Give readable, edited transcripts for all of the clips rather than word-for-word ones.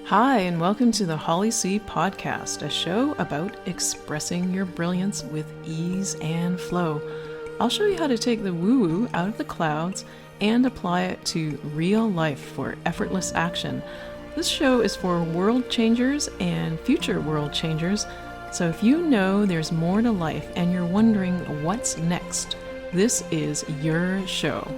Hi, and welcome to the Holly C Podcast, a show about expressing your brilliance with ease and flow. I'll show you how to take the woo-woo out of the clouds and apply it to real life for effortless action. This show is for world changers and future world changers, so if you know there's more to life and you're wondering what's next, this is your show.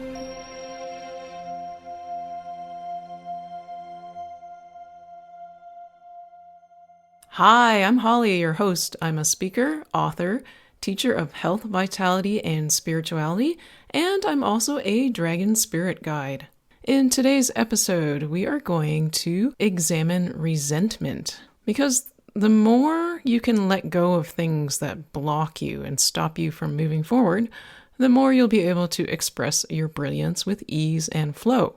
Hi, I'm Holly, your host. I'm a speaker, author, teacher of health, vitality, and spirituality, and I'm also a dragon spirit guide. In today's episode, we are going to examine resentment, because the more you can let go of things that block you and stop you from moving forward, the more you'll be able to express your brilliance with ease and flow.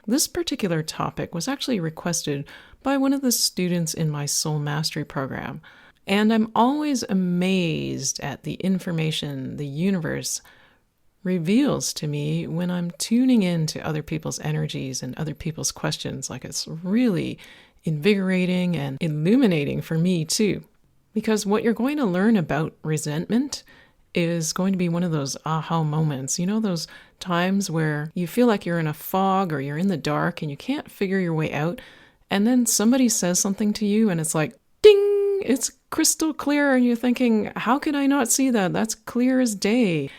This particular topic was actually requested by one of the students in my Soul Mastery program, and I'm always amazed at the information the universe reveals to me when I'm tuning in to other people's energies and other people's questions. Like, it's really invigorating and illuminating for me too, because what you're going to learn about resentment is going to be one of those aha moments. You know, those times where you feel like you're in a fog or you're in the dark and you can't figure your way out, and then somebody says something to you and it's like, ding, it's crystal clear, and you're thinking, how could I not see that? That's clear as day.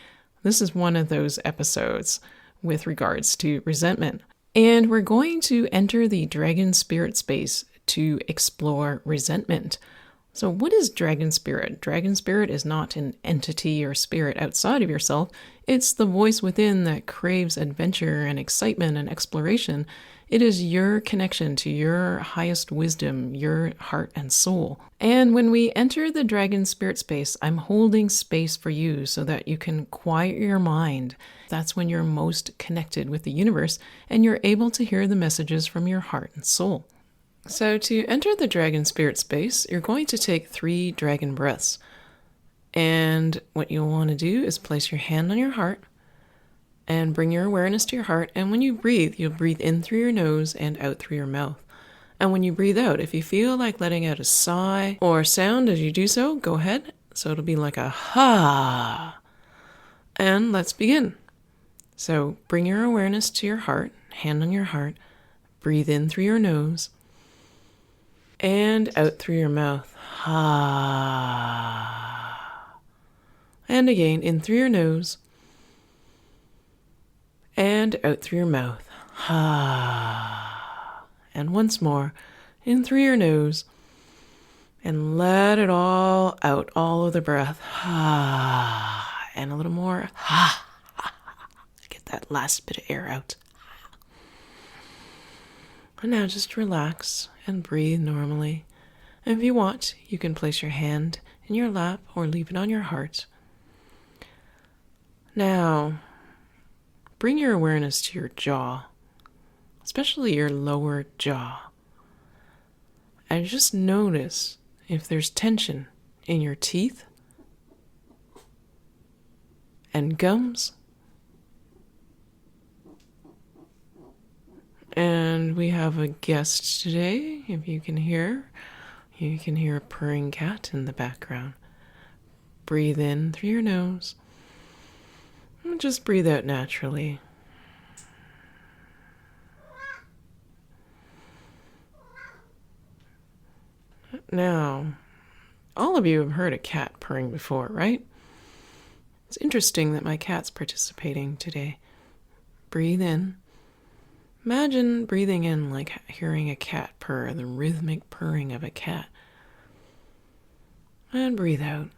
This is one of those episodes with regards to resentment. And we're going to enter the dragon spirit space to explore resentment. So what is dragon spirit? Dragon spirit is not an entity or spirit outside of yourself. It's the voice within that craves adventure and excitement and exploration. It is your connection to your highest wisdom, your heart and soul. And when we enter the dragon spirit space, I'm holding space for you so that you can quiet your mind. That's when you're most connected with the universe and you're able to hear the messages from your heart and soul. So to enter the dragon spirit space, you're going to take 3 dragon breaths. And what you'll want to do is place your hand on your heart and bring your awareness to your heart. And when you breathe, you'll breathe in through your nose and out through your mouth. And when you breathe out, if you feel like letting out a sigh or sound as you do so, go ahead. So it'll be like a ha. And let's begin. So bring your awareness to your heart, hand on your heart, breathe in through your nose and out through your mouth. Ha. And again, in through your nose and out through your mouth. Ha. And once more, in through your nose and let it all out, all of the breath. Ha. And a little more. Ha. Get that last bit of air out. And now just relax and breathe normally. And if you want, you can place your hand in your lap or leave it on your heart. Now, bring your awareness to your jaw, especially your lower jaw. And just notice if there's tension in your teeth and gums. And we have a guest today. If you can hear a purring cat in the background. Breathe in through your nose. And just breathe out naturally. Now, all of you have heard a cat purring before, right? It's interesting that my cat's participating today. Breathe in. Imagine breathing in like hearing a cat purr, the rhythmic purring of a cat. And breathe out.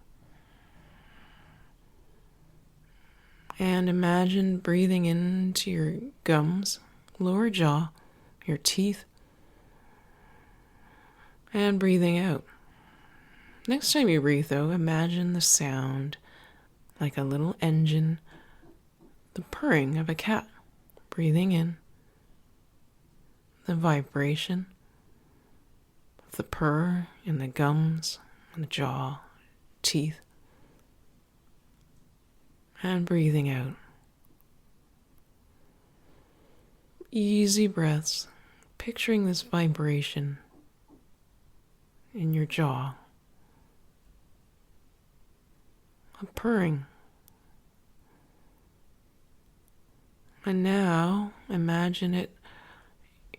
And imagine breathing into your gums, lower jaw, your teeth, and breathing out. Next time you breathe, though, imagine the sound like a little engine, the purring of a cat. Breathing in. The vibration of the purr in the gums, and the jaw, teeth, and breathing out. easy breaths, picturing this vibration in your jaw, a purring. And now imagine it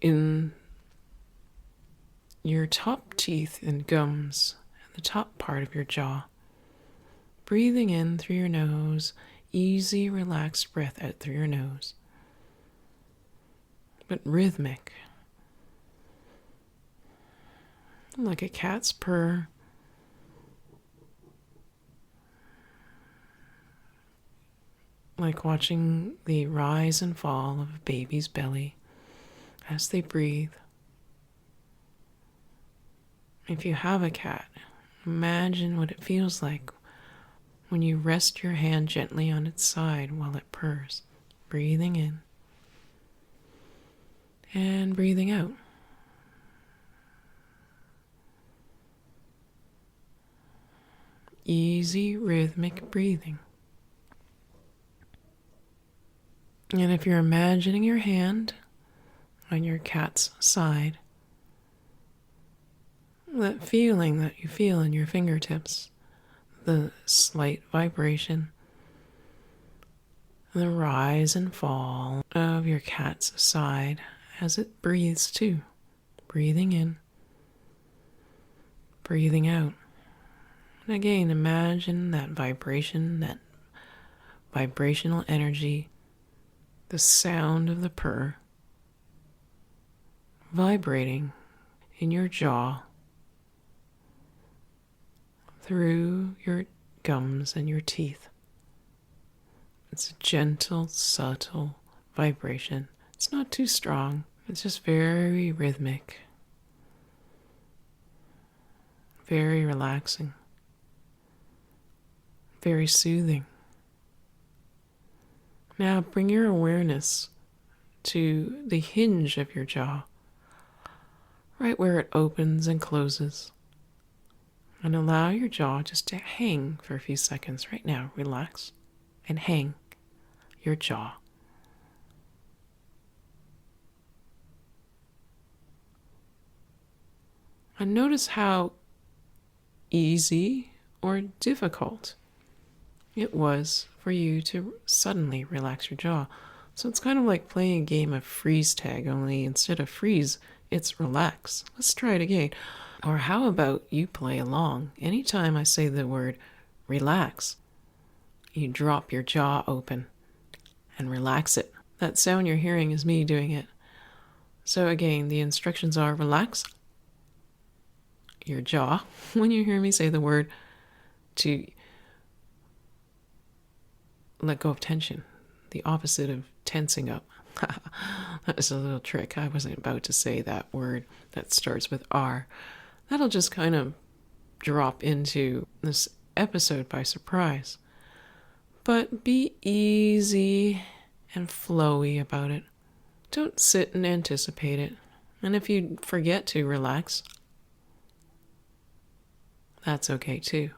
in your top teeth and gums, the top part of your jaw. Breathing in through your nose, easy, relaxed breath out through your nose, but rhythmic, like a cat's purr. Like watching the rise and fall of a baby's belly as they breathe. If you have a cat, imagine what it feels like when you rest your hand gently on its side while it purrs, breathing in and breathing out. Easy, rhythmic breathing. And if you're imagining your hand on your cat's side, that feeling that you feel in your fingertips, the slight vibration, the rise and fall of your cat's side as it breathes too, breathing in, breathing out. And again, imagine that vibration, that vibrational energy, the sound of the purr vibrating in your jaw, through your gums and your teeth. It's a gentle, subtle vibration. It's not too strong. It's just very rhythmic, very relaxing, very soothing. Now bring your awareness to the hinge of your jaw, right where it opens and closes. And allow your jaw just to hang for a few seconds right now. Relax and hang your jaw. And notice how easy or difficult it was for you to suddenly relax your jaw. So it's kind of like playing a game of freeze tag, only instead of freeze, it's relax. Let's try it again. Or how about you play along? Anytime I say the word relax, you drop your jaw open and relax it. That sound you're hearing is me doing it. So again, the instructions are relax your jaw when you hear me say the word, to let go of tension, the opposite of tensing up. That was a little trick. I wasn't about to say that word that starts with R. That'll just kind of drop into this episode by surprise. But be easy and flowy about it. Don't sit and anticipate it. And if you forget to relax, that's okay too.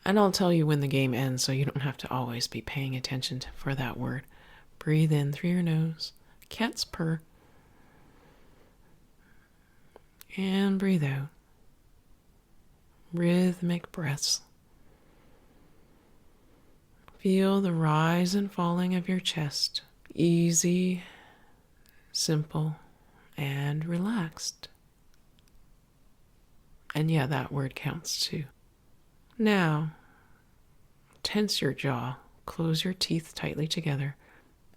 And I'll tell you when the game ends so you don't have to always be paying attention for that word. Breathe in through your nose. Cat's purr. And breathe out. Rhythmic breaths. Feel the rise and falling of your chest. Easy, simple, and relaxed. And yeah, that word counts too. Now, tense your jaw. Close your teeth tightly together.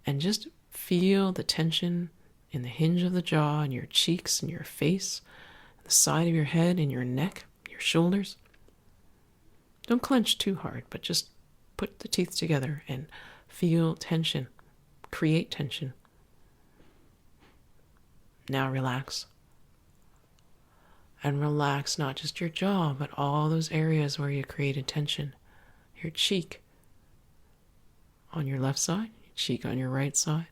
And just feel the tension in the hinge of the jaw, in your cheeks, in your face, the side of your head, in your neck, your shoulders. Don't clench too hard, but just put the teeth together and feel tension. Create tension. Now relax. And relax not just your jaw, but all those areas where you created tension. Your cheek on your left side, your cheek on your right side,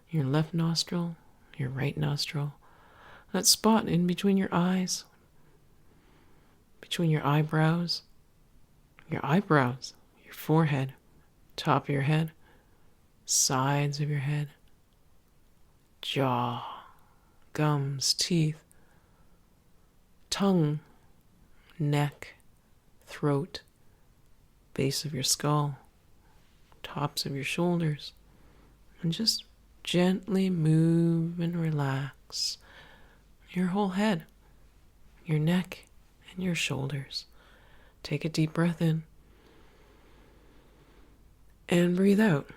your left nostril, your right nostril, that spot in between your eyes, between your eyebrows, your forehead, top of your head, sides of your head, jaw, gums, teeth, tongue, neck, throat, base of your skull, tops of your shoulders, and just gently move and relax your whole head, your neck, and your shoulders. Take a deep breath in and breathe out.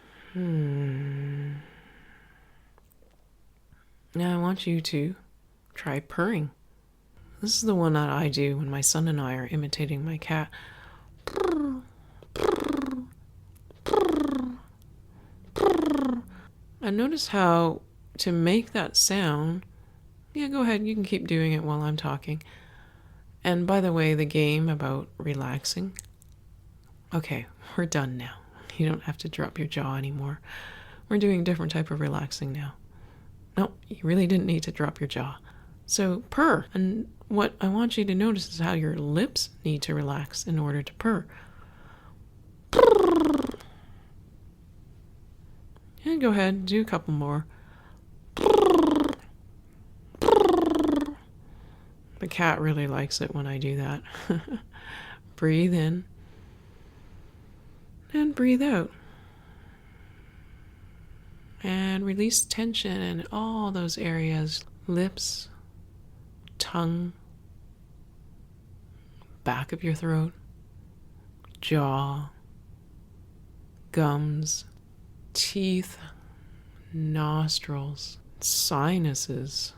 Now I want you to try purring. This is the one that I do when my son and I are imitating my cat. And notice how to make that sound, go ahead, you can keep doing it while I'm talking. And by the way, the game about relaxing, okay, we're done now. You don't have to drop your jaw anymore. We're doing a different type of relaxing now. No, you really didn't need to drop your jaw. So purr. And what I want you to notice is how your lips need to relax in order to purr. And go ahead, do a couple more. The cat really likes it when I do that. Breathe in and breathe out. And release tension in all those areas. Lips, tongue, back of your throat, jaw, gums, teeth, nostrils, sinuses,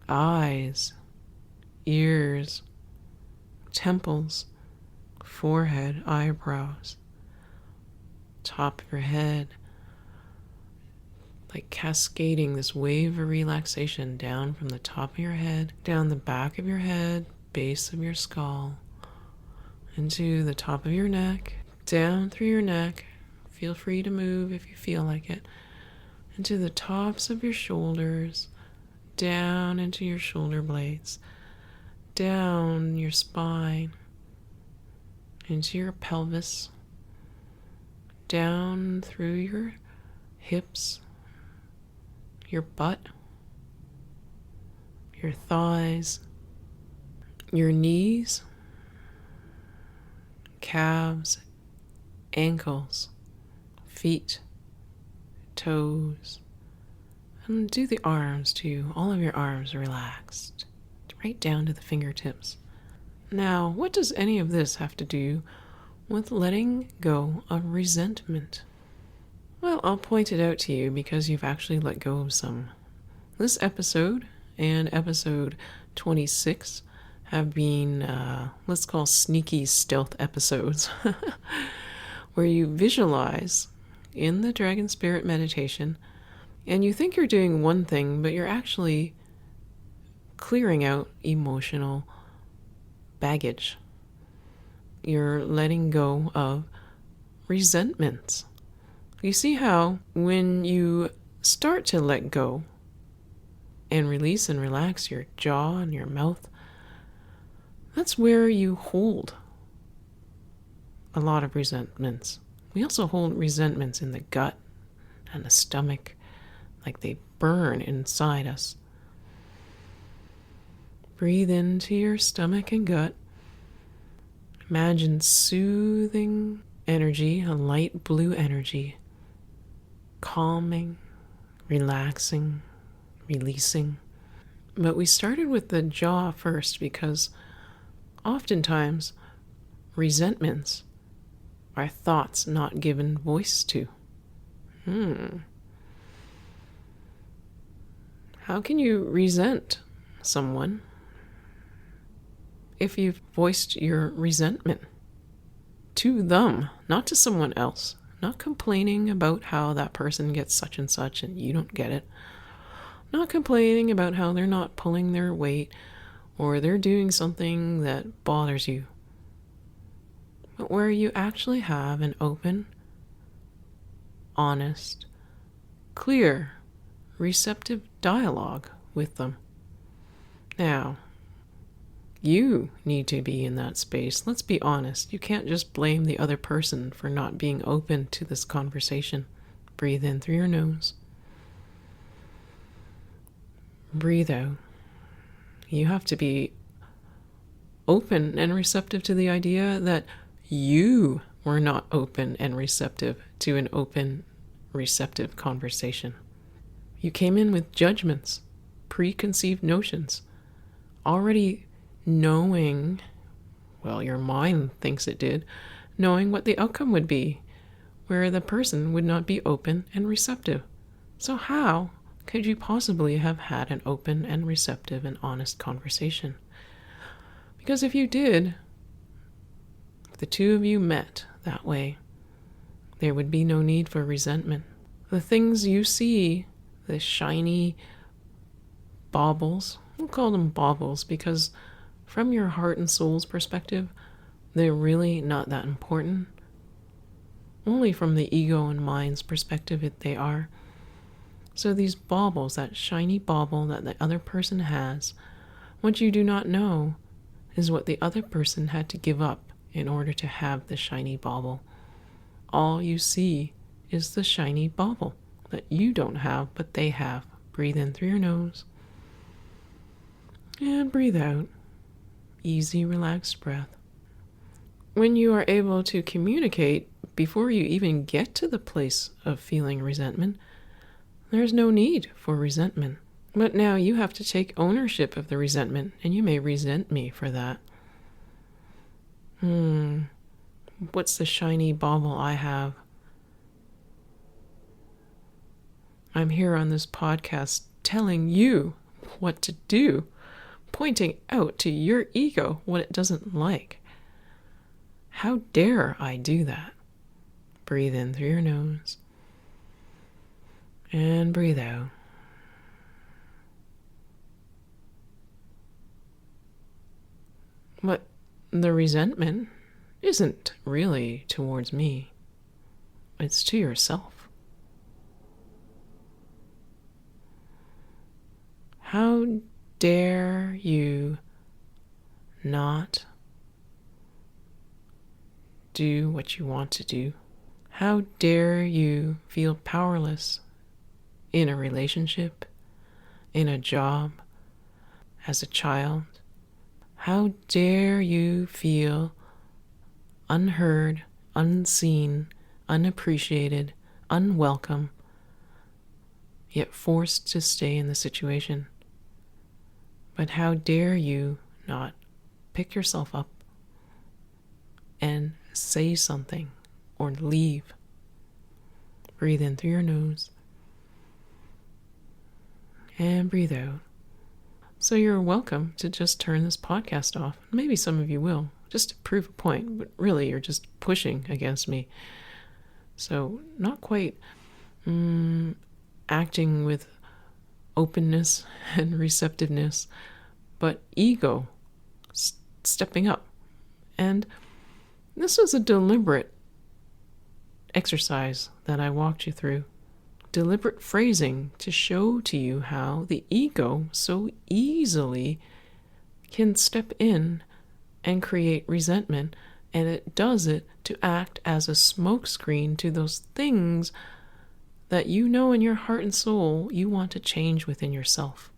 eyes, ears, temples, forehead, eyebrows, top of your head, like cascading this wave of relaxation down from the top of your head, down the back of your head, base of your skull, into the top of your neck, down through your neck. Feel free to move if you feel like it. Into the tops of your shoulders, down into your shoulder blades, down your spine, into your pelvis, down through your hips, your butt, your thighs, your knees, calves, ankles, feet, toes, and do the arms too. All of your arms relaxed, right down to the fingertips. Now, what does any of this have to do with letting go of resentment? Well, I'll point it out to you because you've actually let go of some. This episode and episode 26 have been, let's call sneaky stealth episodes, where you visualize in the Dragon Spirit meditation, and you think you're doing one thing, but you're actually clearing out emotional baggage. You're letting go of resentments. You see how when you start to let go and release and relax your jaw and your mouth, that's where you hold a lot of resentments. We also hold resentments in the gut and the stomach, like they burn inside us. Breathe into your stomach and gut. Imagine soothing energy, a light blue energy, calming, relaxing, releasing. But we started with the jaw first because oftentimes resentments are thoughts not given voice to. How can you resent someone if you've voiced your resentment to them, not to someone else? Not complaining about how that person gets such and such and you don't get it. Not complaining about how they're not pulling their weight or they're doing something that bothers you. But where you actually have an open, honest, clear, receptive dialogue with them. Now, you need to be in that space. Let's be honest. You can't just blame the other person for not being open to this conversation. Breathe in through your nose. Breathe out. You have to be open and receptive to the idea that you were not open and receptive to an open, receptive conversation. You came in with judgments, preconceived notions, already knowing, well, your mind thinks it did, knowing what the outcome would be, where the person would not be open and receptive. So how could you possibly have had an open and receptive and honest conversation? Because if you did, if the two of you met that way, there would be no need for resentment. The things you see, the shiny baubles, we'll call them baubles because from your heart and soul's perspective, they're really not that important. Only from the ego and mind's perspective they are. So these baubles, that shiny bauble that the other person has, what you do not know is what the other person had to give up in order to have the shiny bauble. All you see is the shiny bauble that you don't have, but they have. Breathe in through your nose. And breathe out. Easy, relaxed breath. When you are able to communicate before you even get to the place of feeling resentment, there's no need for resentment. But now you have to take ownership of the resentment, and you may resent me for that. What's the shiny bauble I have? I'm here on this podcast telling you what to do, pointing out to your ego what it doesn't like. How dare I do that? Breathe in through your nose and breathe out. But the resentment isn't really towards me. It's to yourself. How dare you not do what you want to do? How dare you feel powerless in a relationship, in a job, as a child? How dare you feel unheard, unseen, unappreciated, unwelcome, yet forced to stay in the situation? But how dare you not pick yourself up and say something or leave? Breathe in through your nose and breathe out. So you're welcome to just turn this podcast off. Maybe some of you will, just to prove a point, but really you're just pushing against me. So not quite acting with openness and receptiveness, but ego stepping up. And this was a deliberate exercise that I walked you through. Deliberate phrasing to show to you how the ego so easily can step in and create resentment, and it does it to act as a smokescreen to those things that you know in your heart and soul you want to change within yourself.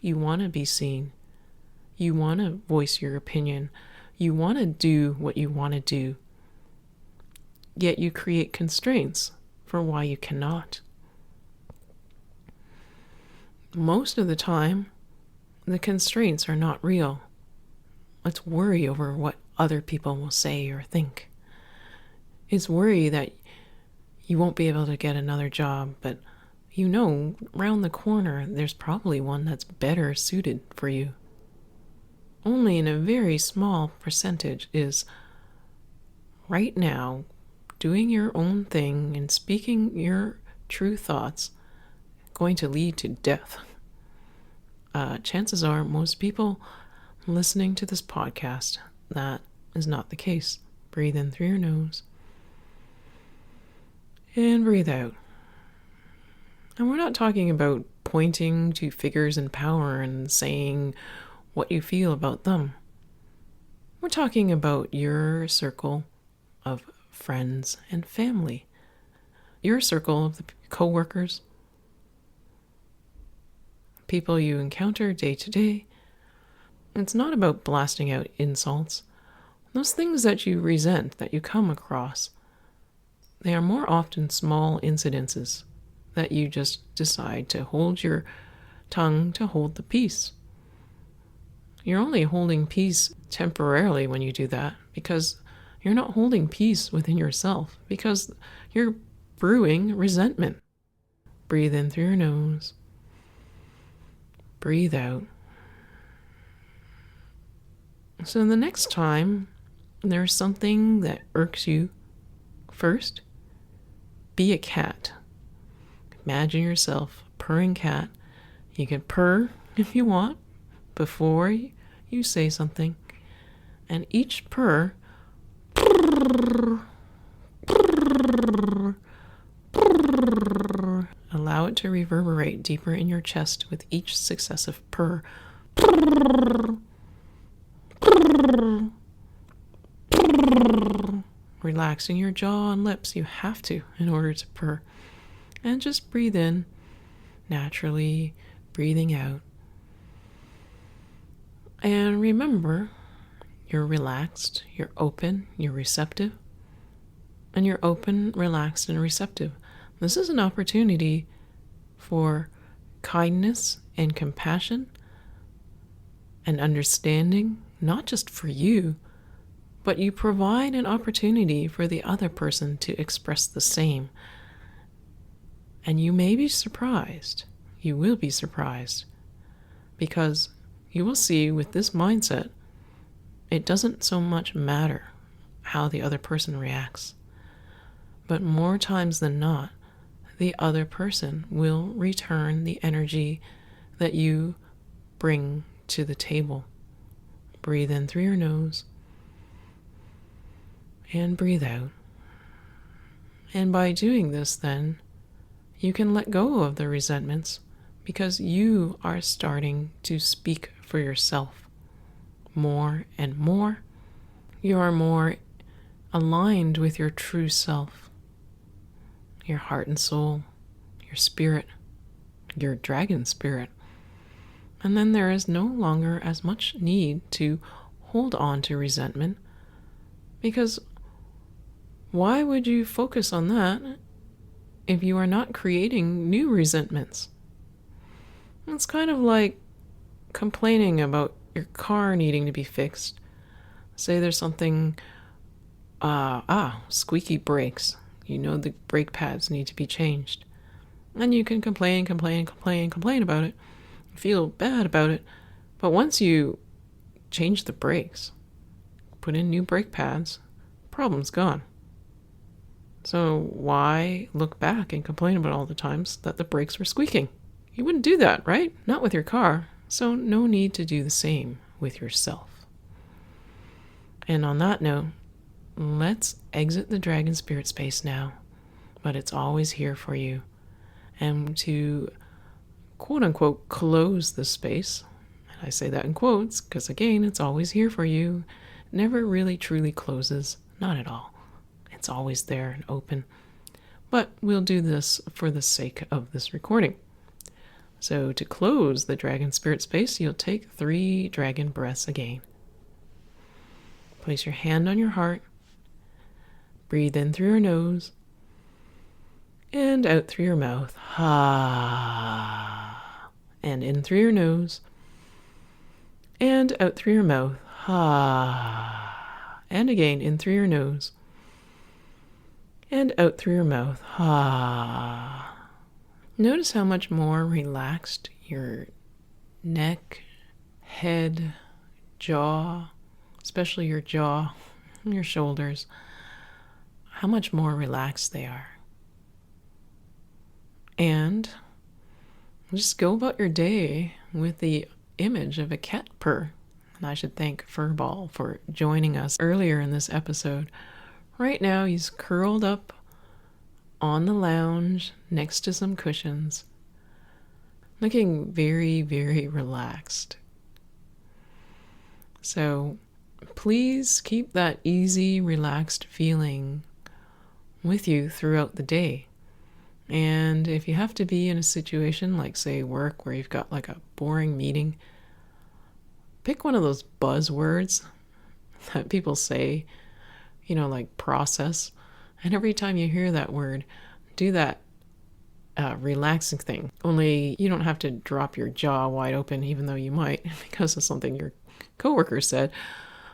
You want to be seen. You want to voice your opinion. You want to do what you want to do. Yet you create constraints for why you cannot. Most of the time, the constraints are not real. Let's worry over what other people will say or think. It's worry that you won't be able to get another job, but you know, round the corner, there's probably one that's better suited for you. Only in a very small percentage is right now doing your own thing and speaking your true thoughts going to lead to death. Chances are most people listening to this podcast, that is not the case. Breathe in through your nose and breathe out. And we're not talking about pointing to figures in power and saying what you feel about them. We're talking about your circle of friends and family, your circle of the co-workers, people you encounter day to day. It's not about blasting out insults. Those things that you resent, that you come across, they are more often small incidences that you just decide to hold your tongue to hold the peace. You're only holding peace temporarily when you do that, because you're not holding peace within yourself, because you're brewing resentment. Breathe in through your nose. Breathe out. So the next time there's something that irks you, first, be a cat. Imagine yourself a purring cat. You can purr if you want before you say something. And each purr, allow it to reverberate deeper in your chest with each successive purr. Relaxing your jaw and lips, you have to in order to purr. And just breathe in, naturally breathing out. And remember, you're relaxed, you're open, you're receptive. And you're open, relaxed, and receptive. This is an opportunity for kindness and compassion and understanding, not just for you, but you provide an opportunity for the other person to express the same. And you may be surprised, you will be surprised, because you will see with this mindset, it doesn't so much matter how the other person reacts. But more times than not, the other person will return the energy that you bring to the table. Breathe in through your nose and breathe out. And by doing this, then, you can let go of the resentments because you are starting to speak for yourself more and more. You are more aligned with your true self, your heart and soul, your spirit, your dragon spirit. And then there is no longer as much need to hold on to resentment, because why would you focus on that if you are not creating new resentments? It's kind of like complaining about your car needing to be fixed. Say there's something, squeaky brakes. You know the brake pads need to be changed. And you can complain about it. Feel bad about it. But once you change the brakes, put in new brake pads, problem's gone. So why look back and complain about all the times that the brakes were squeaking? You wouldn't do that, right? Not with your car. So no need to do the same with yourself. And on that note, let's exit the dragon spirit space now. But it's always here for you. And to quote unquote close the space, and I say that in quotes because again, it's always here for you. It never really truly closes. Not at all. It's always there and open. But we'll do this for the sake of this recording. So to close the dragon spirit space, you'll take 3 dragon breaths again. Place your hand on your heart. Breathe in through your nose. And out through your mouth. Ha. And in through your nose. And out through your mouth. Ha. And again in through your nose. And out through your mouth. Ha. Notice how much more relaxed your neck, head, jaw, especially your jaw, and your shoulders, how much more relaxed they are. And just go about your day with the image of a cat purr. And I should thank Furball for joining us earlier in this episode. Right now, he's curled up on the lounge next to some cushions, looking very, very relaxed. So please keep that easy, relaxed feeling with you throughout the day. And if you have to be in a situation like, say, work, where you've got like a boring meeting, pick one of those buzzwords that people say, like process. And every time you hear that word, do that relaxing thing. Only you don't have to drop your jaw wide open, even though you might, because of something your coworker said.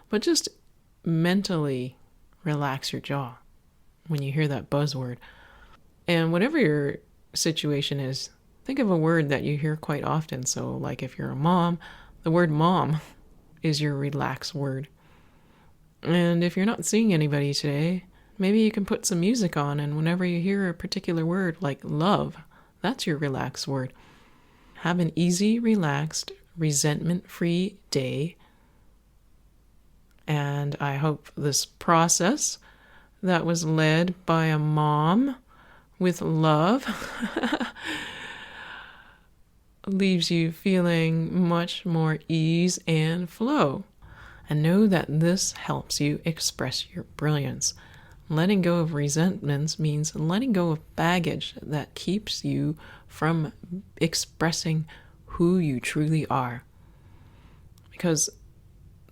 But just mentally relax your jaw when you hear that buzzword. And whatever your situation is, think of a word that you hear quite often. So, like if you're a mom, the word mom is your relax word. And if you're not seeing anybody today, maybe you can put some music on, and whenever you hear a particular word like love, that's your relax word. Have an easy, relaxed, resentment-free day. And I hope this process that was led by a mom with love leaves you feeling much more ease and flow. And know that this helps you express your brilliance. Letting go of resentments means letting go of baggage that keeps you from expressing who you truly are. Because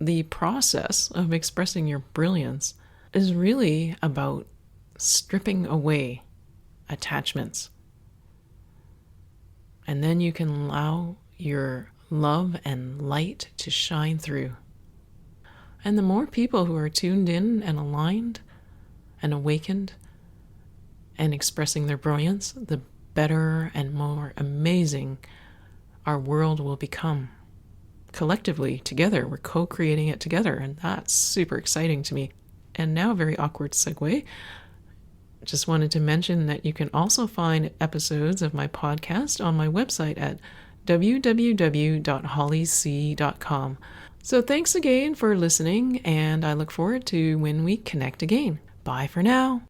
the process of expressing your brilliance is really about stripping away attachments. And then you can allow your love and light to shine through. And the more people who are tuned in and aligned and awakened and expressing their brilliance, the better and more amazing our world will become. Collectively, together, we're co-creating it together, and that's super exciting to me. And now, a very awkward segue. Just wanted to mention that you can also find episodes of my podcast on my website at www.hollyc.com. So thanks again for listening, and I look forward to when we connect again. Bye for now.